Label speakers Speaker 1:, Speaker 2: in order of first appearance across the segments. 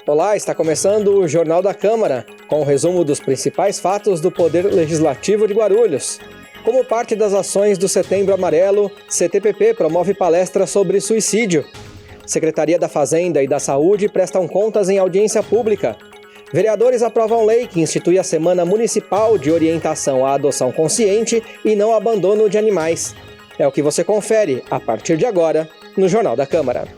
Speaker 1: Olá, está começando o Jornal da Câmara, com o resumo dos principais fatos do Poder Legislativo de Guarulhos. Como parte das ações do Setembro Amarelo, CTPP promove palestra sobre suicídio. Secretaria da Fazenda e da Saúde prestam contas em audiência pública. Vereadores aprovam lei que institui a Semana Municipal de Orientação à Adoção Consciente e Não Abandono de Animais. É o que você confere, a partir de agora, no Jornal da Câmara.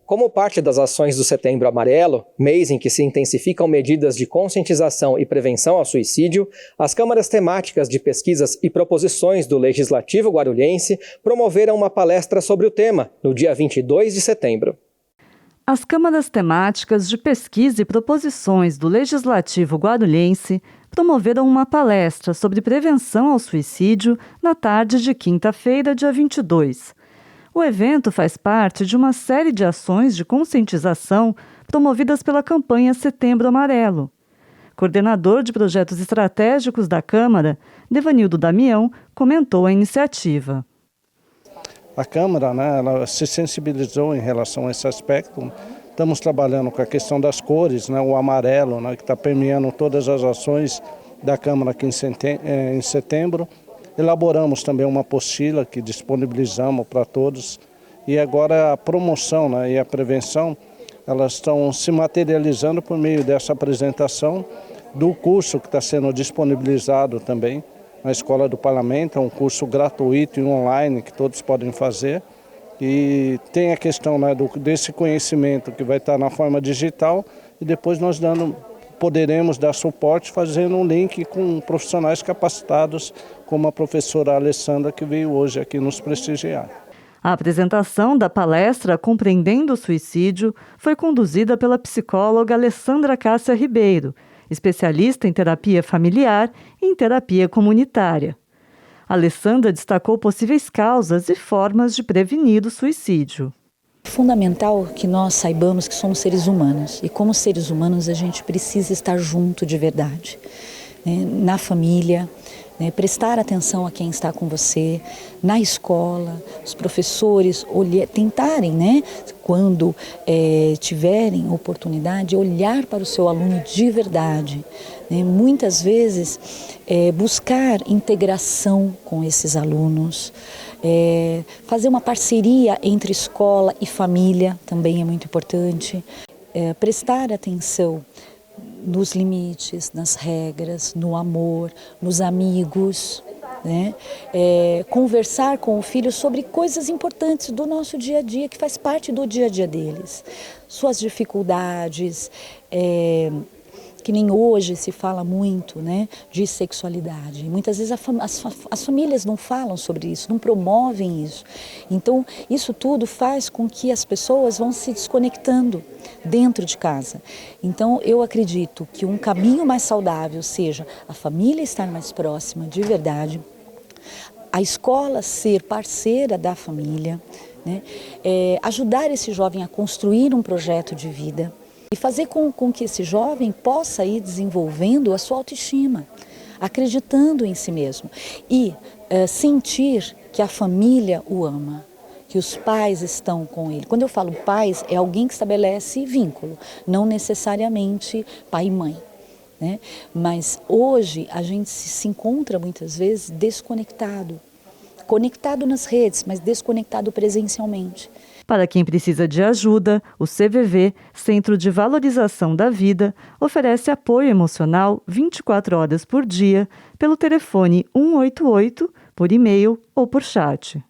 Speaker 1: Como parte das ações do Setembro Amarelo, mês em que se intensificam medidas de conscientização e prevenção ao suicídio, as câmaras temáticas de pesquisas e proposições do Legislativo Guarulhense promoveram uma palestra sobre o tema, no dia 22 de setembro.
Speaker 2: As câmaras temáticas de pesquisa e proposições do Legislativo Guarulhense promoveram uma palestra sobre prevenção ao suicídio na tarde de quinta-feira, dia 22. O evento faz parte de uma série de ações de conscientização promovidas pela campanha Setembro Amarelo. Coordenador de projetos estratégicos da Câmara, Devanildo Damião, comentou a iniciativa.
Speaker 3: A Câmara, ela se sensibilizou em relação a esse aspecto. Estamos trabalhando com a questão das cores, o amarelo, que está permeando todas as ações da Câmara aqui em setembro. Elaboramos também uma apostila que disponibilizamos para todos e agora a promoção e a prevenção, elas estão se materializando por meio dessa apresentação do curso que está sendo disponibilizado também na Escola do Parlamento, é um curso gratuito e online que todos podem fazer e tem a questão desse conhecimento que vai estar na forma digital e depois nós poderemos dar suporte fazendo um link com profissionais capacitados, como a professora Alessandra, que veio hoje aqui nos prestigiar.
Speaker 2: A apresentação da palestra Compreendendo o Suicídio foi conduzida pela psicóloga Alessandra Cássia Ribeiro, especialista em terapia familiar e em terapia comunitária. Alessandra destacou possíveis causas e formas de prevenir o suicídio.
Speaker 4: É fundamental que nós saibamos que somos seres humanos e como seres humanos a gente precisa estar junto de verdade, na família, prestar atenção a quem está com você, na escola, os professores tentarem, quando tiverem oportunidade, olhar para o seu aluno de verdade. Muitas vezes buscar integração com esses alunos, fazer uma parceria entre escola e família também é muito importante, prestar atenção nos limites, nas regras, no amor, nos amigos, conversar com o filho sobre coisas importantes do nosso dia a dia, que faz parte do dia a dia deles, suas dificuldades, que nem hoje se fala muito de sexualidade. Muitas vezes as famílias não falam sobre isso, não promovem isso. Então, isso tudo faz com que as pessoas vão se desconectando dentro de casa. Então, eu acredito que um caminho mais saudável seja a família estar mais próxima de verdade, a escola ser parceira da família, ajudar esse jovem a construir um projeto de vida, e fazer com que esse jovem possa ir desenvolvendo a sua autoestima, acreditando em si mesmo e sentir que a família o ama, que os pais estão com ele. Quando eu falo pais, é alguém que estabelece vínculo, não necessariamente pai e mãe. Mas hoje a gente se encontra muitas vezes desconectado, conectado nas redes, mas desconectado presencialmente.
Speaker 2: Para quem precisa de ajuda, o CVV, Centro de Valorização da Vida, oferece apoio emocional 24 horas por dia pelo telefone 188, por e-mail ou por chat.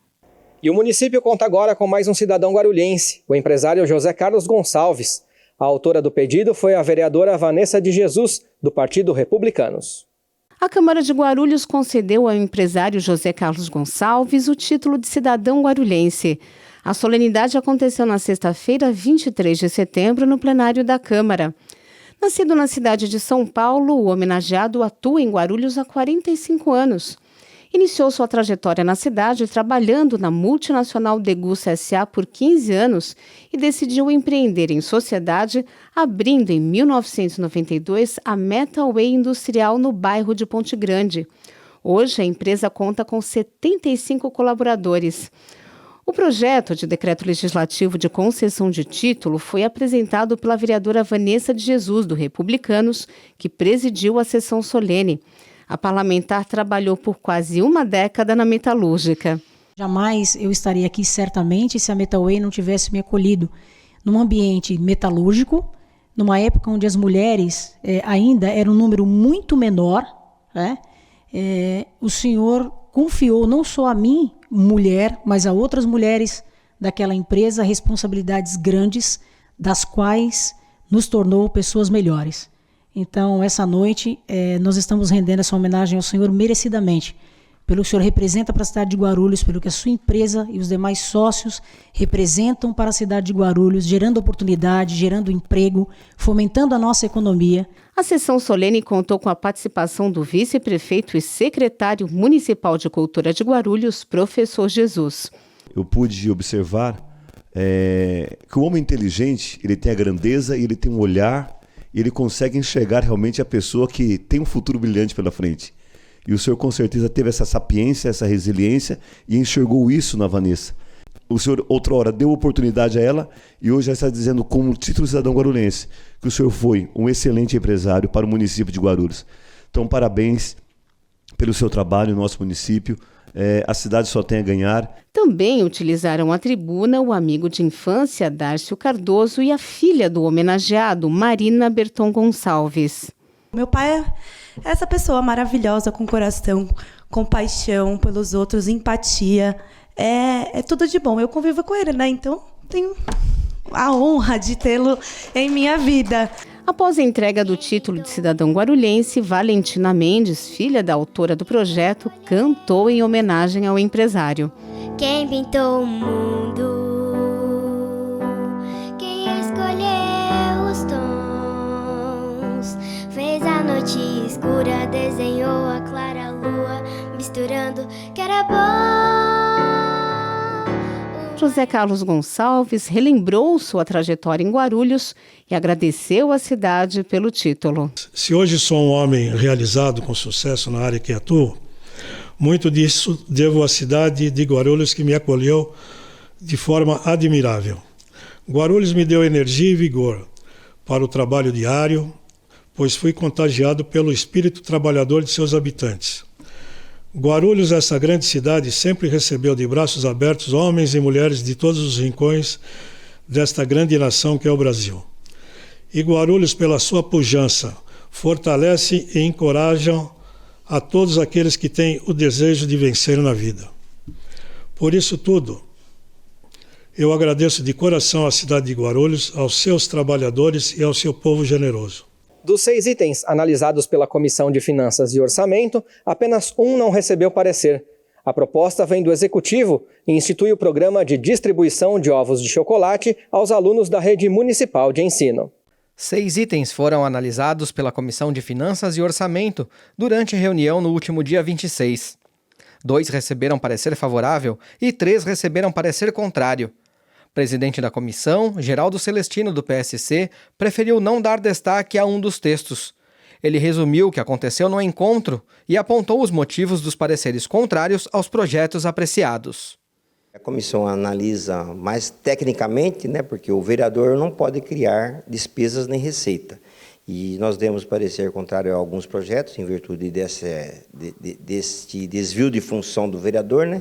Speaker 1: E o município conta agora com mais um cidadão guarulhense, o empresário José Carlos Gonçalves. A autora do pedido foi a vereadora Vanessa de Jesus, do Partido Republicanos.
Speaker 5: A Câmara de Guarulhos concedeu ao empresário José Carlos Gonçalves o título de cidadão guarulhense. A solenidade aconteceu na sexta-feira, 23 de setembro, no plenário da Câmara. Nascido na cidade de São Paulo, o homenageado atua em Guarulhos há 45 anos. Iniciou sua trajetória na cidade trabalhando na multinacional Degussa S.A. por 15 anos e decidiu empreender em sociedade, abrindo em 1992 a Metalway Industrial no bairro de Ponte Grande. Hoje, a empresa conta com 75 colaboradores. O projeto de decreto legislativo de concessão de título foi apresentado pela vereadora Vanessa de Jesus, do Republicanos, que presidiu a sessão solene. A parlamentar trabalhou por quase uma década na metalúrgica.
Speaker 6: Jamais eu estaria aqui, certamente, se a Metalway não tivesse me acolhido num ambiente metalúrgico, numa época onde as mulheres ainda eram um número muito menor, né? O senhor confiou não só a mim, mulher, mas a outras mulheres daquela empresa responsabilidades grandes, das quais nos tornou pessoas melhores. Então, essa noite, nós estamos rendendo essa homenagem ao senhor merecidamente, pelo que o senhor representa para a cidade de Guarulhos, pelo que a sua empresa e os demais sócios representam para a cidade de Guarulhos, gerando oportunidade, gerando emprego, fomentando a nossa economia.
Speaker 5: A sessão solene contou com a participação do vice-prefeito e secretário municipal de Cultura de Guarulhos, professor Jesus.
Speaker 7: Eu pude observar que o homem inteligente, ele tem a grandeza e ele tem um olhar e ele consegue enxergar realmente a pessoa que tem um futuro brilhante pela frente. E o senhor com certeza teve essa sapiência, essa resiliência e enxergou isso na Vanessa. O senhor outrora deu oportunidade a ela e hoje já está dizendo, como título de cidadão guarulhense, que o senhor foi um excelente empresário para o município de Guarulhos. Então, parabéns pelo seu trabalho no nosso município. A cidade só tem a ganhar.
Speaker 5: Também utilizaram a tribuna o amigo de infância Dárcio Cardoso e a filha do homenageado, Marina Berton Gonçalves.
Speaker 8: Meu pai é essa pessoa maravilhosa, com coração, compaixão pelos outros, empatia. É tudo de bom. Eu convivo com ele, né? Então, tenho a honra de tê-lo em minha vida.
Speaker 5: Após a entrega do título de cidadão guarulhense, Valentina Mendes, filha da autora do projeto, cantou em homenagem ao empresário.
Speaker 9: Quem pintou o mundo, quem escolheu os tons, fez a noite escura, desenhou a clara lua, misturando que era bom.
Speaker 5: José Carlos Gonçalves relembrou sua trajetória em Guarulhos e agradeceu à cidade pelo título.
Speaker 10: Se hoje sou um homem realizado com sucesso na área que atuo, muito disso devo à cidade de Guarulhos, que me acolheu de forma admirável. Guarulhos me deu energia e vigor para o trabalho diário, pois fui contagiado pelo espírito trabalhador de seus habitantes. Guarulhos, essa grande cidade, sempre recebeu de braços abertos homens e mulheres de todos os rincões desta grande nação que é o Brasil. E Guarulhos, pela sua pujança, fortalece e encoraja a todos aqueles que têm o desejo de vencer na vida. Por isso tudo, eu agradeço de coração à cidade de Guarulhos, aos seus trabalhadores e ao seu povo generoso.
Speaker 1: Dos 6 itens analisados pela Comissão de Finanças e Orçamento, apenas um não recebeu parecer. A proposta vem do Executivo e institui o programa de distribuição de ovos de chocolate aos alunos da rede municipal de ensino. 6 itens foram analisados pela Comissão de Finanças e Orçamento durante a reunião no último dia 26. 2 receberam parecer favorável e 3 receberam parecer contrário. Presidente da comissão, Geraldo Celestino, do PSC, preferiu não dar destaque a um dos textos. Ele resumiu o que aconteceu no encontro e apontou os motivos dos pareceres contrários aos projetos apreciados.
Speaker 11: A comissão analisa mais tecnicamente, porque o vereador não pode criar despesas nem receita. E nós demos parecer contrário a alguns projetos, em virtude desse desvio de função do vereador,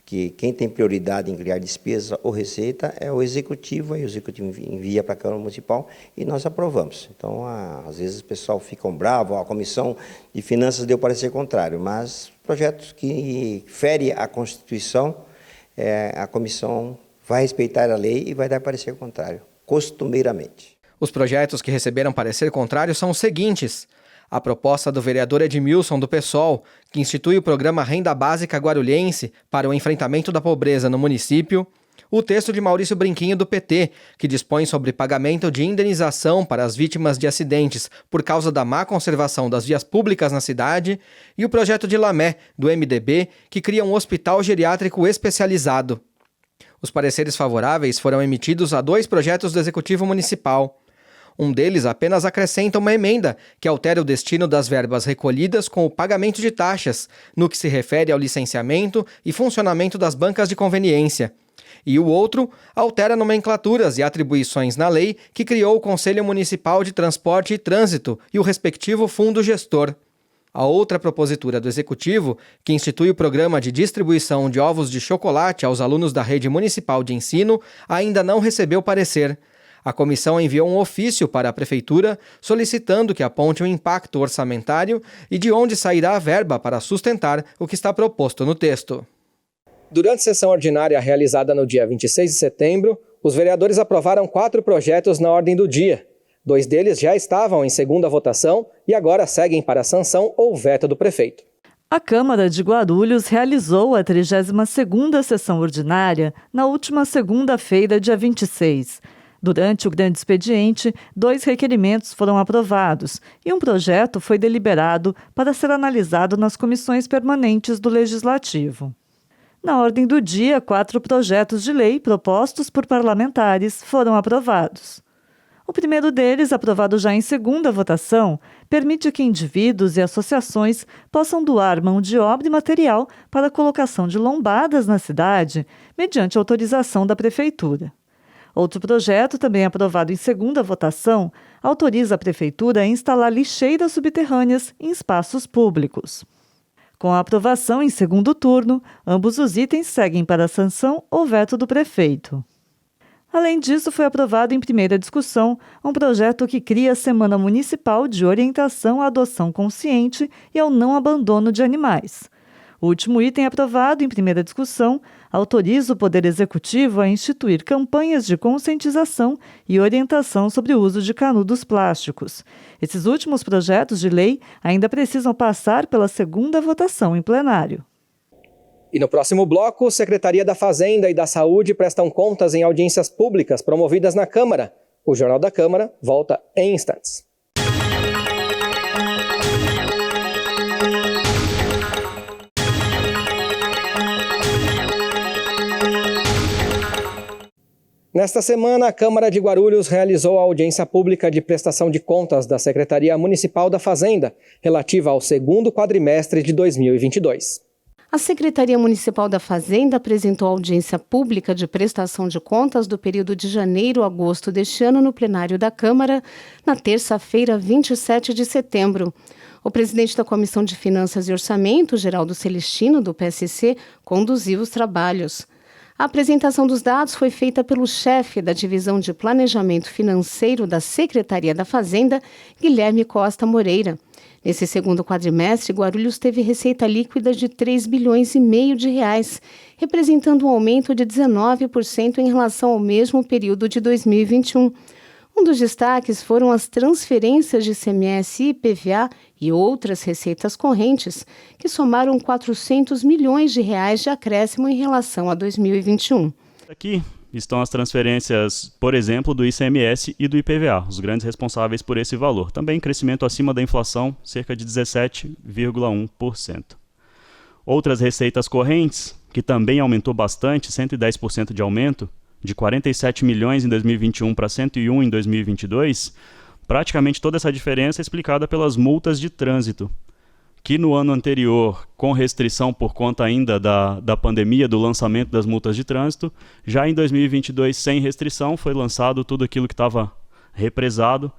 Speaker 11: que quem tem prioridade em criar despesa ou receita é o Executivo, e o Executivo envia para a Câmara Municipal e nós aprovamos. Então, às vezes o pessoal fica bravo, a Comissão de Finanças deu parecer contrário, mas projetos que ferem a Constituição, a Comissão vai respeitar a lei e vai dar parecer contrário, costumeiramente.
Speaker 1: Os projetos que receberam parecer contrário são os seguintes: a proposta do vereador Edmilson, do PSOL, que institui o programa Renda Básica Guarulhense para o enfrentamento da pobreza no município, o texto de Maurício Brinquinho, do PT, que dispõe sobre pagamento de indenização para as vítimas de acidentes por causa da má conservação das vias públicas na cidade, e o projeto de Lamé, do MDB, que cria um hospital geriátrico especializado. Os pareceres favoráveis foram emitidos a 2 projetos do Executivo Municipal. Um deles apenas acrescenta uma emenda que altera o destino das verbas recolhidas com o pagamento de taxas, no que se refere ao licenciamento e funcionamento das bancas de conveniência. E o outro altera nomenclaturas e atribuições na lei que criou o Conselho Municipal de Transporte e Trânsito e o respectivo fundo gestor. A outra propositura do Executivo, que institui o programa de distribuição de ovos de chocolate aos alunos da rede municipal de ensino, ainda não recebeu parecer. A comissão enviou um ofício para a Prefeitura solicitando que aponte o impacto orçamentário e de onde sairá a verba para sustentar o que está proposto no texto. Durante sessão ordinária realizada no dia 26 de setembro, os vereadores aprovaram 4 projetos na ordem do dia. 2 deles já estavam em segunda votação e agora seguem para a sanção ou veto do prefeito.
Speaker 2: A Câmara de Guarulhos realizou a 32ª sessão ordinária na última segunda-feira, dia 26. Durante o grande expediente, 2 requerimentos foram aprovados e um projeto foi deliberado para ser analisado nas comissões permanentes do Legislativo. Na ordem do dia, 4 projetos de lei propostos por parlamentares foram aprovados. O primeiro deles, aprovado já em segunda votação, permite que indivíduos e associações possam doar mão de obra e material para a colocação de lombadas na cidade, mediante autorização da Prefeitura. Outro projeto, também aprovado em segunda votação, autoriza a Prefeitura a instalar lixeiras subterrâneas em espaços públicos. Com a aprovação em segundo turno, ambos os itens seguem para a sanção ou veto do prefeito. Além disso, foi aprovado em primeira discussão um projeto que cria a Semana Municipal de Orientação à Adoção Consciente e ao Não Abandono de Animais. O último item aprovado em primeira discussão autoriza o Poder Executivo a instituir campanhas de conscientização e orientação sobre o uso de canudos plásticos. Esses últimos projetos de lei ainda precisam passar pela segunda votação em plenário.
Speaker 1: E no próximo bloco, Secretaria da Fazenda e da Saúde prestam contas em audiências públicas promovidas na Câmara. O Jornal da Câmara volta em instantes. Nesta semana, a Câmara de Guarulhos realizou a audiência pública de prestação de contas da Secretaria Municipal da Fazenda, relativa ao segundo quadrimestre de 2022.
Speaker 5: A Secretaria Municipal da Fazenda apresentou a audiência pública de prestação de contas do período de janeiro a agosto deste ano no plenário da Câmara, na terça-feira, 27 de setembro. O presidente da Comissão de Finanças e Orçamento, Geraldo Celestino, do PSC, conduziu os trabalhos. A apresentação dos dados foi feita pelo chefe da Divisão de Planejamento Financeiro da Secretaria da Fazenda, Guilherme Costa Moreira. Nesse segundo quadrimestre, Guarulhos teve receita líquida de R$3,5 bilhões, representando um aumento de 19% em relação ao mesmo período de 2021. Um dos destaques foram as transferências de ICMS e IPVA e outras receitas correntes, que somaram R$400 milhões de acréscimo em relação a 2021.
Speaker 12: Aqui estão as transferências, por exemplo, do ICMS e do IPVA, os grandes responsáveis por esse valor. Também crescimento acima da inflação, cerca de 17,1%. Outras receitas correntes, que também aumentou bastante, 110% de aumento, de 47 milhões em 2021 para 101 em 2022, praticamente toda essa diferença é explicada pelas multas de trânsito, que no ano anterior, com restrição por conta ainda da pandemia, do lançamento das multas de trânsito, já em 2022, sem restrição, foi lançado tudo aquilo que estava represado.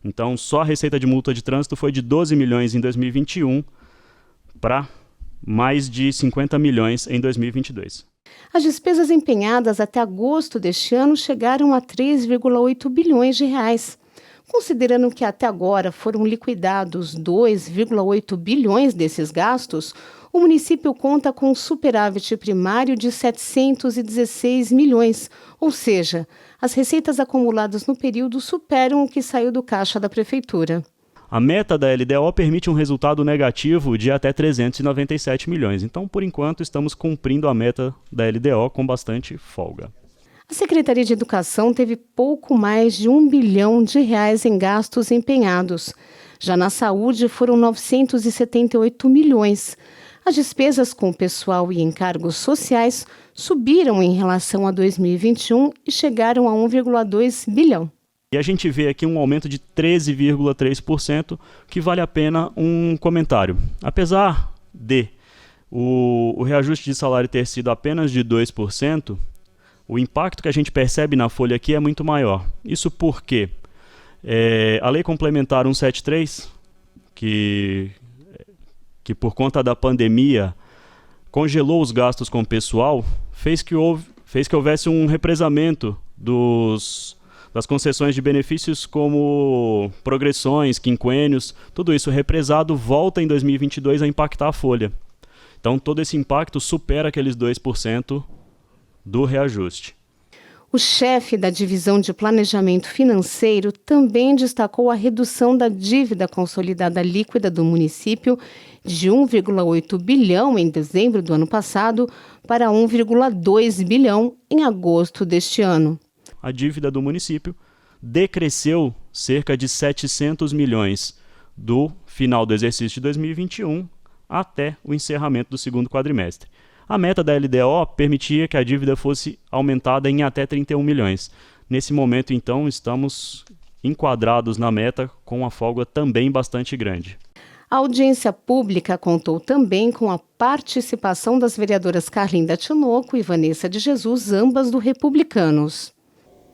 Speaker 12: Então, só a receita de multa de trânsito foi de 12 milhões em 2021 para mais de 50 milhões em 2022.
Speaker 5: As despesas empenhadas até agosto deste ano chegaram a R$3,8 bilhões. Considerando que até agora foram liquidados 2,8 bilhões desses gastos, o município conta com um superávit primário de 716 milhões, ou seja, as receitas acumuladas no período superam o que saiu do caixa da Prefeitura.
Speaker 12: A meta da LDO permite um resultado negativo de até 397 milhões. Então, por enquanto, estamos cumprindo a meta da LDO com bastante folga.
Speaker 5: A Secretaria de Educação teve pouco mais de R$1 bilhão em gastos empenhados. Já na saúde foram 978 milhões. As despesas com pessoal e encargos sociais subiram em relação a 2021 e chegaram a 1,2 bilhão.
Speaker 12: E a gente vê aqui um aumento de 13,3%, que vale a pena um comentário. Apesar de o reajuste de salário ter sido apenas de 2%, o impacto que a gente percebe na folha aqui é muito maior. Isso porque a Lei Complementar 173, que por conta da pandemia congelou os gastos com o pessoal, fez que houvesse um represamento das concessões de benefícios como progressões, quinquênios, tudo isso represado volta em 2022 a impactar a folha. Então todo esse impacto supera aqueles 2% do reajuste.
Speaker 5: O chefe da Divisão de Planejamento Financeiro também destacou a redução da dívida consolidada líquida do município de 1,8 bilhão em dezembro do ano passado para 1,2 bilhão em agosto deste ano.
Speaker 12: A dívida do município decresceu cerca de 700 milhões do final do exercício de 2021 até o encerramento do segundo quadrimestre. A meta da LDO permitia que a dívida fosse aumentada em até 31 milhões. Nesse momento, então, estamos enquadrados na meta com uma folga também bastante grande.
Speaker 5: A audiência pública contou também com a participação das vereadoras Carlinda Tinoco e Vanessa de Jesus, ambas do Republicanos.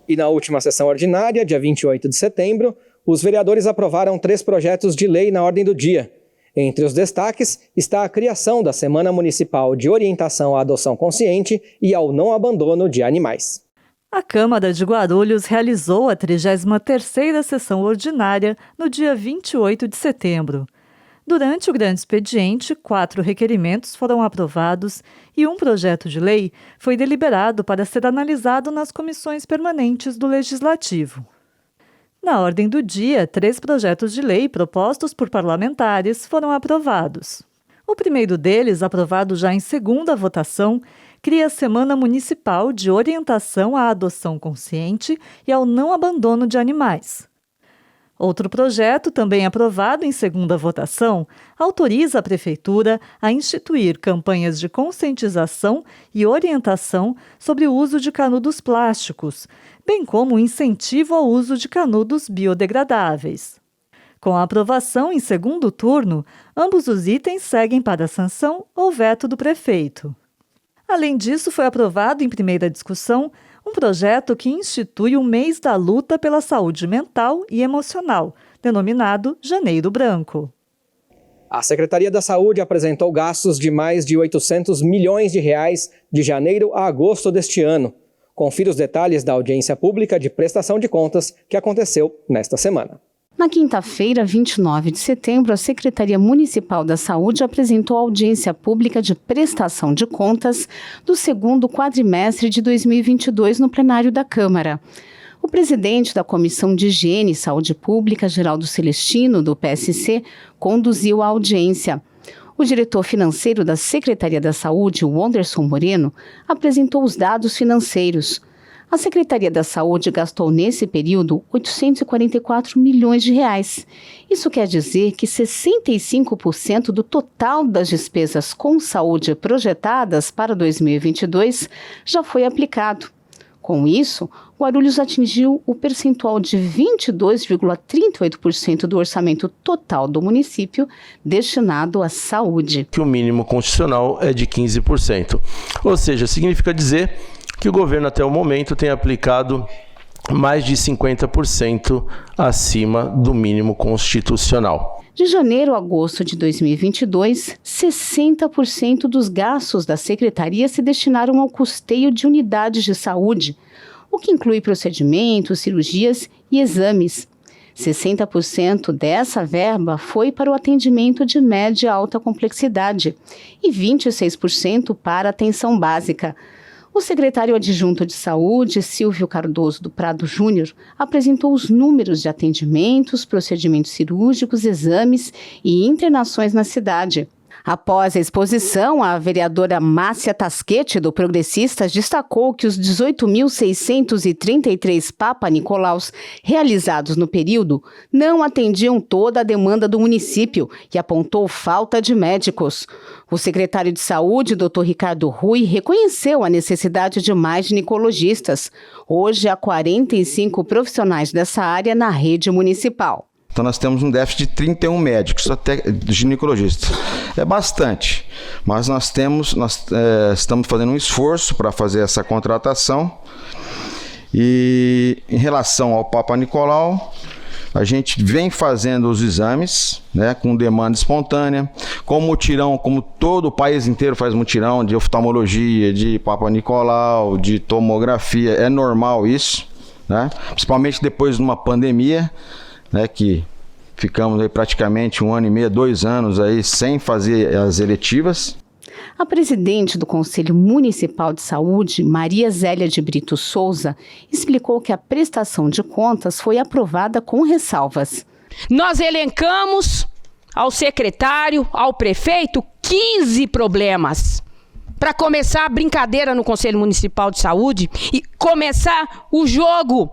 Speaker 1: E na última sessão ordinária, dia 28 de setembro, os vereadores aprovaram 3 projetos de lei na ordem do dia. Entre os destaques está a criação da Semana Municipal de Orientação à Adoção Consciente e ao Não Abandono de Animais.
Speaker 2: A Câmara de Guarulhos realizou a 33ª sessão ordinária no dia 28 de setembro. Durante o grande expediente, 4 requerimentos foram aprovados e um projeto de lei foi deliberado para ser analisado nas comissões permanentes do Legislativo. Na ordem do dia, 3 projetos de lei propostos por parlamentares foram aprovados. O primeiro deles, aprovado já em segunda votação, cria a Semana Municipal de Orientação à Adoção Consciente e ao Não Abandono de Animais. Outro projeto, também aprovado em segunda votação, autoriza a Prefeitura a instituir campanhas de conscientização e orientação sobre o uso de canudos plásticos, bem como o incentivo ao uso de canudos biodegradáveis. Com a aprovação em segundo turno, ambos os itens seguem para a sanção ou veto do prefeito. Além disso, foi aprovado em primeira discussão um projeto que institui o mês da luta pela saúde mental e emocional, denominado Janeiro Branco.
Speaker 1: A Secretaria da Saúde apresentou gastos de mais de R$800 milhões de janeiro a agosto deste ano. Confira os detalhes da audiência pública de prestação de contas que aconteceu nesta semana.
Speaker 5: Na quinta-feira, 29 de setembro, a Secretaria Municipal da Saúde apresentou a audiência pública de prestação de contas do segundo quadrimestre de 2022 no plenário da Câmara. O presidente da Comissão de Higiene e Saúde Pública, Geraldo Celestino, do PSC, conduziu a audiência. O diretor financeiro da Secretaria da Saúde, Wanderson Moreno, apresentou os dados financeiros. A Secretaria da Saúde gastou nesse período R$844 milhões. Isso quer dizer que 65% do total das despesas com saúde projetadas para 2022 já foi aplicado. Com isso, Guarulhos atingiu o percentual de 22,38% do orçamento total do município destinado à saúde.
Speaker 13: Que o mínimo constitucional é de 15%. Ou seja, significa dizer que o governo até o momento tem aplicado mais de 50% acima do mínimo constitucional.
Speaker 5: De janeiro a agosto de 2022, 60% dos gastos da Secretaria se destinaram ao custeio de unidades de saúde, o que inclui procedimentos, cirurgias e exames. 60% dessa verba foi para o atendimento de média e alta complexidade e 26% para a atenção básica. O secretário adjunto de Saúde, Silvio Cardoso do Prado Júnior, apresentou os números de atendimentos, procedimentos cirúrgicos, exames e internações na cidade. Após a exposição, a vereadora Márcia Tasquete, do Progressistas, destacou que os 18.633 Papa Nicolaus realizados no período não atendiam toda a demanda do município e apontou falta de médicos. O secretário de Saúde, Dr. Ricardo Rui, reconheceu a necessidade de mais ginecologistas. Hoje, há 45 profissionais dessa área na rede municipal.
Speaker 14: Então nós temos um déficit de 31 médicos, até ginecologistas. É bastante, mas nós estamos fazendo um esforço para fazer essa contratação. E em relação ao Papa Nicolau, a gente vem fazendo os exames, né, com demanda espontânea, com mutirão, como todo o país inteiro faz mutirão de oftalmologia, de Papa Nicolau, de tomografia, é normal isso, né, principalmente depois de uma pandemia, né, que ficamos aí praticamente 1 ano e meio, 2 anos aí sem fazer as eletivas.
Speaker 5: A presidente do Conselho Municipal de Saúde, Maria Zélia de Brito Souza, explicou que a prestação de contas foi aprovada com ressalvas.
Speaker 15: Nós elencamos ao secretário, ao prefeito, 15 problemas para começar a brincadeira no Conselho Municipal de Saúde e começar o jogo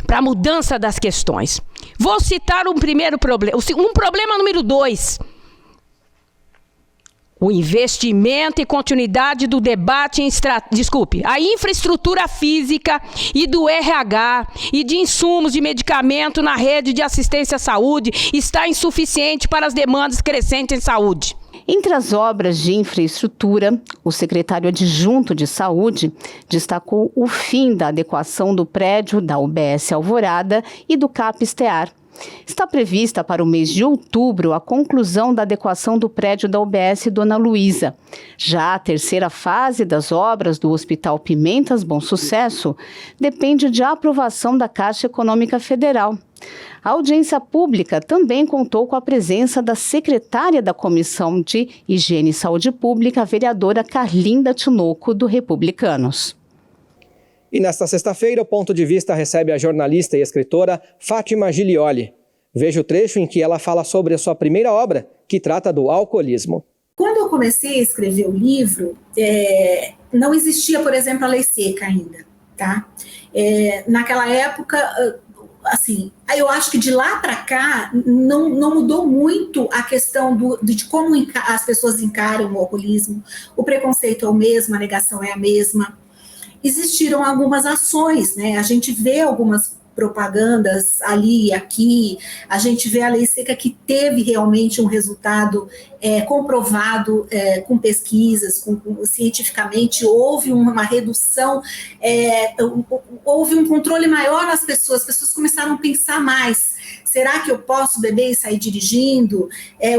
Speaker 15: para a mudança das questões. Vou citar um primeiro problema. Um problema número 2. O investimento e continuidade do debate a infraestrutura física e do RH e de insumos de medicamento na rede de assistência à saúde está insuficiente para as demandas crescentes em saúde.
Speaker 5: Entre as obras de infraestrutura, o secretário adjunto de Saúde destacou o fim da adequação do prédio da UBS Alvorada e do CAP-Estear. Está prevista para o mês de outubro a conclusão da adequação do prédio da UBS Dona Luísa. Já a terceira fase das obras do Hospital Pimentas Bom Sucesso depende de aprovação da Caixa Econômica Federal. A audiência pública também contou com a presença da secretária da Comissão de Higiene e Saúde Pública, a vereadora Carlinda Tinoco, do Republicanos.
Speaker 1: E nesta sexta-feira, o Ponto de Vista recebe a jornalista e escritora Fátima Giglioli. Veja o trecho em que ela fala sobre a sua primeira obra, que trata do alcoolismo.
Speaker 16: Quando eu comecei a escrever o livro, não existia, por exemplo, a lei seca ainda, tá? Naquela época, assim, eu acho que de lá para cá não mudou muito a questão de como as pessoas encaram o alcoolismo. O preconceito é o mesmo, a negação é a mesma. Existiram algumas ações, né? A gente vê algumas propagandas ali e aqui, a gente vê a lei seca que teve realmente um resultado comprovado com pesquisas, cientificamente, houve uma redução, houve um controle maior nas pessoas, as pessoas começaram a pensar mais. Será que eu posso beber e sair dirigindo?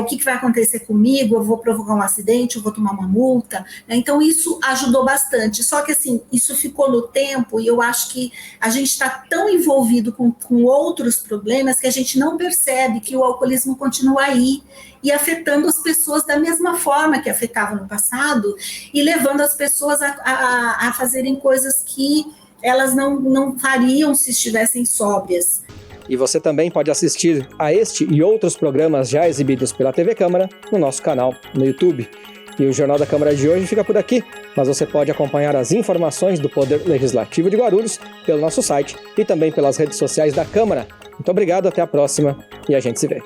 Speaker 16: O que vai acontecer comigo? Eu vou provocar um acidente? Eu vou tomar uma multa? Então, isso ajudou bastante. Só que, assim, isso ficou no tempo e eu acho que a gente está tão envolvido com outros problemas que a gente não percebe que o alcoolismo continua aí e afetando as pessoas da mesma forma que afetava no passado e levando as pessoas a fazerem coisas que elas não fariam se estivessem sóbrias.
Speaker 1: E você também pode assistir a este e outros programas já exibidos pela TV Câmara no nosso canal no YouTube. E o Jornal da Câmara de hoje fica por aqui, mas você pode acompanhar as informações do Poder Legislativo de Guarulhos pelo nosso site e também pelas redes sociais da Câmara. Muito obrigado, até a próxima e a gente se vê.